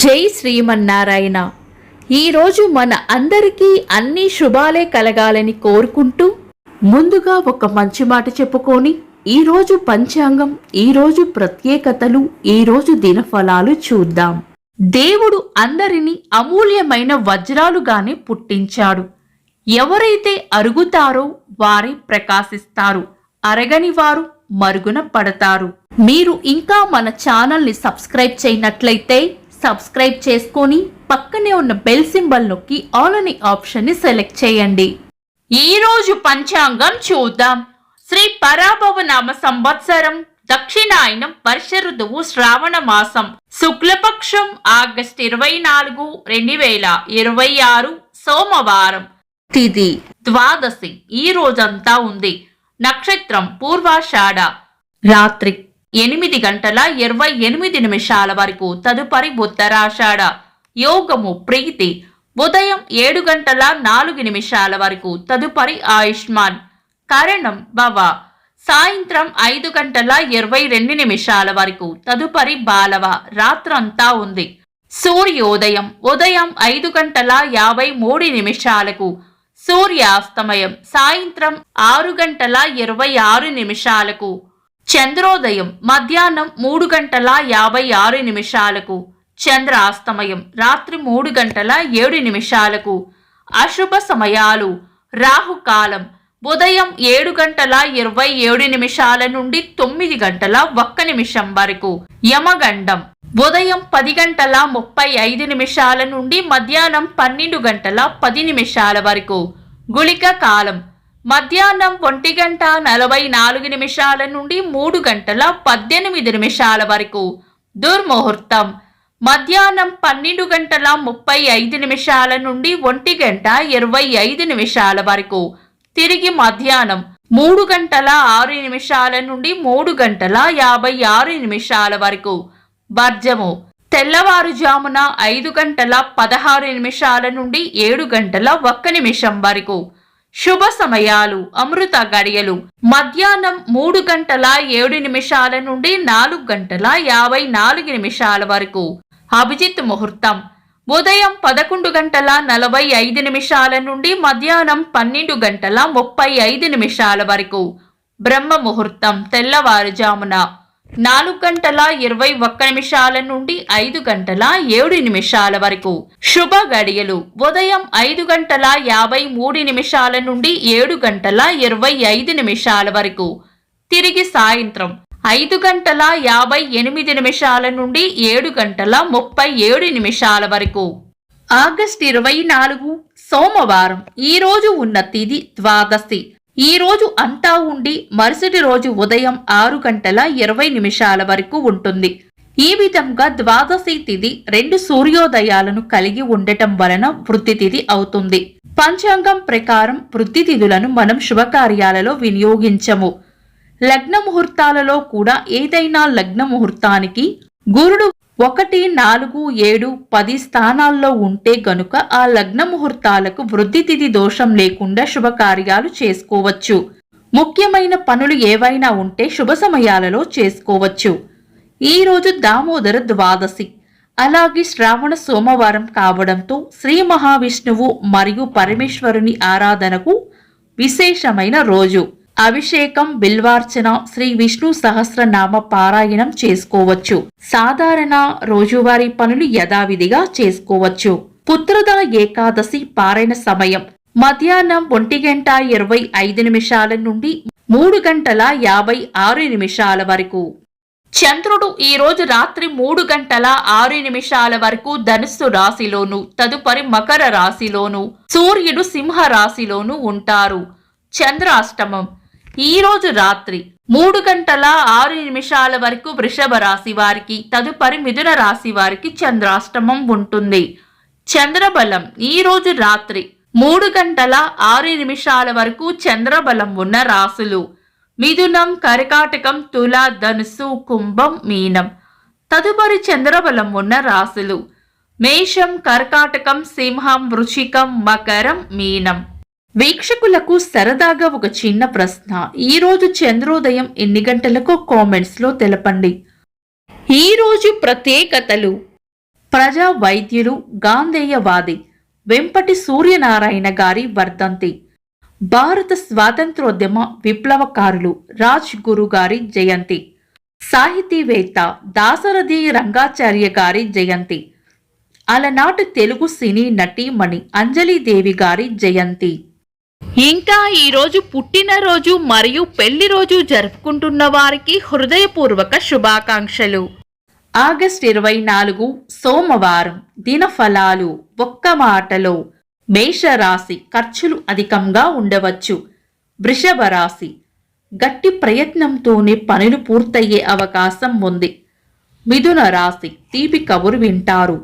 జై శ్రీమన్నారాయణ. ఈరోజు మన అందరికీ అన్ని శుభాలే కలగాలని కోరుకుంటూ ముందుగా ఒక మంచి మాట చెప్పుకొని ఈరోజు పంచాంగం, ఈరోజు ప్రత్యేకతలు, ఈరోజు దినఫలాలు చూద్దాం. దేవుడు అందరినీ అమూల్యమైన వజ్రాలుగానే పుట్టించాడు. ఎవరైతే అరుగుతారో వారే ప్రకాశిస్తారు, అరగని వారు మరుగున పడతారు. మీరు ఇంకా మన ఛానల్ని సబ్స్క్రైబ్ చేయనట్లయితే సబ్స్క్రైబ్ చేసుకొని పక్కనే ఉన్న బెల్ సింబల్ నొక్కి ఆల్ అనే ఆప్షన్ ని సెలెక్ట్ చేయండి. ఈ రోజు పంచాంగం చూద్దాం. శ్రీ పరాభవ నామ సంవత్సరం, దక్షిణాయనం, వర్ష ఋతువు, శ్రావణ మాసం, శుక్లపక్షం, ఆగస్టు 24, 2026, సోమవారం. తిథి ద్వాదశి ఈ రోజంతా ఉంది. నక్షత్రం పూర్వాషాఢ. రాత్రి 8:28 వరకు, తదుపరి ఉత్తరాషాఢ. యోగము ప్రీతి. ఉదయం 7:04 వరకు, తదుపరి ఆయుష్మాన్. కరణం భవ. సాయంత్రం 5:22 వరకు, తదుపరి బాలవ. రాత్రంతా ఉంది. సూర్యోదయం ఉదయం 5:53, సూర్యాస్తమయం సాయంత్రం 6:26. చంద్రోదయం మధ్యాహ్నం 3:56, చంద్రాస్తమయం రాత్రి 3:07. అశుభ సమయాలు. రాహుకాలం ఉదయం 7:27 నుండి 9:01 వరకు. యమగండం ఉదయం 10:35 నుండి మధ్యాహ్నం 12:10 వరకు. గుళిక కాలం మధ్యాహ్నం 1:44 నుండి 3:18 వరకు. దుర్ముహూర్తం మధ్యాహ్నం 12:35 నుండి 1:25 వరకు. తిరిగి మధ్యాహ్నం 3:06 నుండి 3:56 వరకు. వర్జము తెల్లవారుజామున 5:16 నుండి 7:01 వరకు. శుభ సమయాలు. అమృత గడియలు మధ్యాహ్నం 3:07 నుండి 4:54 వరకు. అభిజిత్ ముహూర్తం ఉదయం 11:45 నుండి మధ్యాహ్నం 12:35 వరకు. బ్రహ్మ ముహూర్తం తెల్లవారుజామున 4:21 నుండి 5:07 వరకు. శుభ గడియలు ఉదయం 5:53 నుండి 7:25 వరకు. తిరిగి సాయంత్రం 5:58 నుండి 7:37 వరకు. ఆగస్టు 24 సోమవారం. ఈ రోజు ఉన్న తిథి ద్వాదశి. ఈ రోజు అంతా ఉండి మరుసటి రోజు ఉదయం 6:20 వరకు ఉంటుంది. ఈ విధంగా ద్వాదశి తిథి 2 సూర్యోదయాలను కలిగి ఉండటం వలన వృద్ధి తిథి అవుతుంది. పంచాంగం ప్రకారం వృద్ధి తిథులను మనం శుభకార్యాలలో వినియోగించము. లగ్న ముహూర్తాలలో కూడా ఏదైనా లగ్న ముహూర్తానికి గురుడు 1, 4, 7, 10 స్థానాల్లో ఉంటే గనుక ఆ లగ్న ముహూర్తాలకు వృద్ధి తిథి దోషం లేకుండా శుభకార్యాలు చేసుకోవచ్చు. ముఖ్యమైన పనులు ఏవైనా ఉంటే శుభ సమయాలలో చేసుకోవచ్చు. ఈ రోజు దామోదర ద్వాదశి, అలాగే శ్రావణ సోమవారం కావడంతో శ్రీ మహావిష్ణువు మరియు పరమేశ్వరుని ఆరాధనకు విశేషమైన రోజు. అభిషేకం, బిల్వార్చన, శ్రీ విష్ణు సహస్రనామ పారాయణం చేసుకోవచ్చు. సాధారణ రోజువారీ పనులు యథావిధిగా చేసుకోవచ్చు. పుత్రద ఏకాదశి పారాయణ సమయం మధ్యాహ్నం 1:25 నుండి 3:56 వరకు. చంద్రుడు ఈ రోజు రాత్రి 3:06 వరకు ధనుస్సు రాశిలోను, తదుపరి మకర రాశిలోను, సూర్యుడు సింహ రాశిలోను ఉంటారు. చంద్రాష్టమం ఈ రోజు రాత్రి 3:06 వరకు వృషభ రాశి వారికి, తదుపరి మిథున రాశి వారికి చంద్రాష్టమం ఉంటుంది. చంద్రబలం ఈ రోజు రాత్రి 3:06 వరకు చంద్రబలం ఉన్న రాశులు మిథునం, కర్కాటకం, తుల, ధనుసు, కుంభం, మీనం. తదుపరి చంద్రబలం ఉన్న రాశులు మేషం, కర్కాటకం, సింహం, వృశ్చికం, మకరం, మీనం. వీక్షకులకు సరదాగా ఒక చిన్న ప్రశ్న. ఈ రోజు చంద్రోదయం ఎన్ని గంటలకు కామెంట్స్ లో తెలపండి. ఈ రోజు ప్రత్యేకతలు. ప్రజా వైద్యులు గాంధేయవాది వెంపటి సూర్యనారాయణ గారి వర్ధంతి. భారత స్వాతంత్రోద్యమ విప్లవకారులు రాజ్ గురు గారి జయంతి. సాహితీవేత్త దాశరథి రంగాచార్య గారి జయంతి. అలనాటి తెలుగు సినీ నటీమణి అంజలీదేవి గారి జయంతి. ఇంకా ఈరోజు పుట్టినరోజు మరియు పెళ్లి రోజు జరుపుకుంటున్న వారికి హృదయపూర్వక శుభాకాంక్షలు. ఆగస్టు 24 సోమవారం. దినఫలాలు. ఒక్క మాటలో మేషరాశి ఖర్చులు అధికంగా ఉండవచ్చు. వృషభ రాశి గట్టి ప్రయత్నంతోనే పనులు పూర్తయ్యే అవకాశం ఉంది. మిథున రాశి తీపి కబురు వింటారు.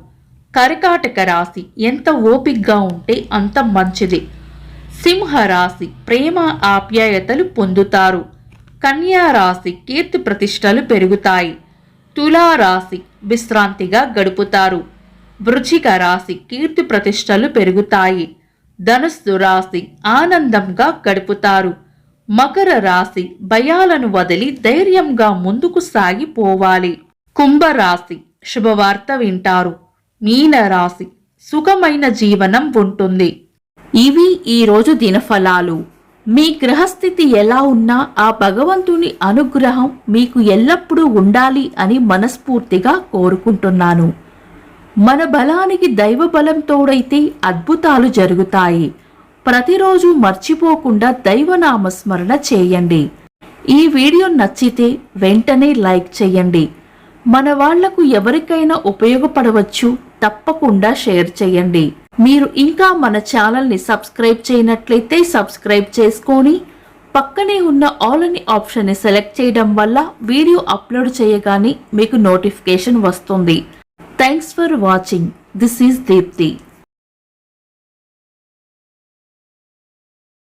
కర్కాటక రాశి ఎంత ఓపిగ్గా ఉంటే అంత మంచిది. సింహరాశి ప్రేమ ఆప్యాయతలు పొందుతారు. కన్యా రాశి కీర్తి ప్రతిష్టలు పెరుగుతాయి. తులారాశి విశ్రాంతిగా గడుపుతారు. వృశ్చిక రాశి కీర్తి ప్రతిష్టలు పెరుగుతాయి. ధనుస్సు రాశి ఆనందంగా గడుపుతారు. మకర రాశి భయాలను వదిలి ధైర్యంగా ముందుకు సాగిపోవాలి. కుంభరాశి శుభవార్త వింటారు. మీనరాశి సుఖమైన జీవనం ఉంటుంది. ఇవి ఈరోజు దినఫలాలు. మీ గ్రహస్థితి ఎలా ఉన్నా ఆ భగవంతుని అనుగ్రహం మీకు ఎల్లప్పుడూ ఉండాలి అని మనస్ఫూర్తిగా కోరుకుంటున్నాను. మన బలానికి దైవ బలం తోడైతే అద్భుతాలు జరుగుతాయి. ప్రతిరోజు మర్చిపోకుండా దైవనామస్మరణ చేయండి. ఈ వీడియో నచ్చితే వెంటనే లైక్ చేయండి. మన వాళ్లకు ఎవరికైనా ఉపయోగపడవచ్చు. తప్పకుండా షేర్ చేయండి. మీరు ఇంకా మన ఛానల్ని సబ్స్క్రైబ్ చేయనట్లయితే సబ్స్క్రైబ్ చేసుకొని పక్కనే ఉన్న ఆల్ అని ఆప్షన్ని సెలెక్ట్ చేయడం వల్ల వీడియో అప్లోడ్ చేయగానే మీకు నోటిఫికేషన్ వస్తుంది. Thanks for watching. This is Deepti.